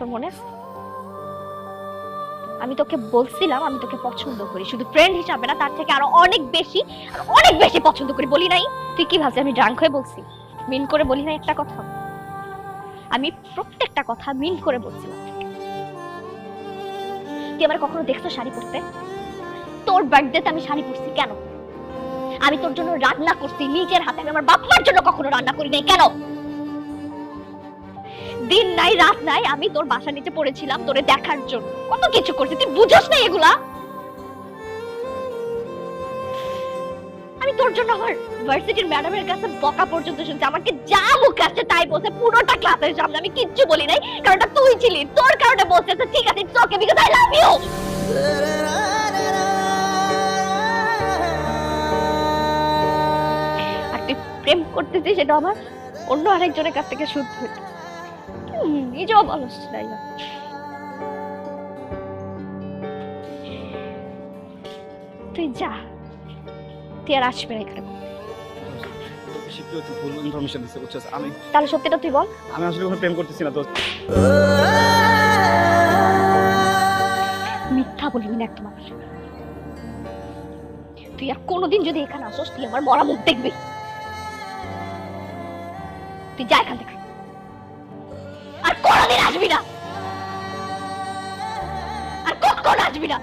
তোর মনে আছে? আমি তোকে বলছিলাম আমি তোকে পছন্দ করি, শুধু ফ্রেন্ড হিসাবে না, তার থেকে আরো অনেক বেশি পছন্দ করি। বলি নাই? তুই কি ভাবছিস আমি ড্রাঙ্ক হয়ে বলছি? মিন করে বলি নাই একটা কথা? আমি প্রত্যেকটা কথা মিন করে বলছিলাম। তুই আমার কখনো দেখছো শাড়ি পরতে? তোর বার্থডেতে আমি শাড়ি পরছি কেন? আমি তোর জন্য রান্না করছি নিজের হাতে, আমি আমার বাপ মার জন্য কখনো রান্না করি নাই কেন? দিন নাই রাত নাই আমি তোর বাসা নিচে পড়েছিলাম তোরে দেখার জন্য, কত কিছু করছি, তুই বুঝোস না এগুলা? আমি তোর জন্য আমার ভার্সিটির ম্যাডামের কাছে বকা পর্যন্ত শুনছি, আমাকে যা মুখ আসছে তাই বলছে পুরোটা ক্লাসের সামনে, আমি কিচ্ছু বলি নাই, কারণ ওটা তুই ছিলি, তোর কারণে বলছে ঠিক আছে it's okay because I love you. আর তুই প্রেম করতেছিস সেটা আমার অন্য আরেকজনের কাছ থেকে শুদ্ধ হইতো, নিজেও বলস তাই না? তুই যা, তুই আর আসবে না এখানে। ভুল ইনফরমেশন দিছে বুঝছস? তাহলে সত্যিটা তুই বল। আমি আসলে কোনো প্রেম করতেছি না দোস্ত। মিথ্যা বলবি না একদম আমার। তুই আর কোনোদিন যদি এখানে আসোস তুই আমার মরা মুখ দেখবি। তুই যা এখান থেকে, আর কোনোদিন আসবি না, আর কখন আসবি না।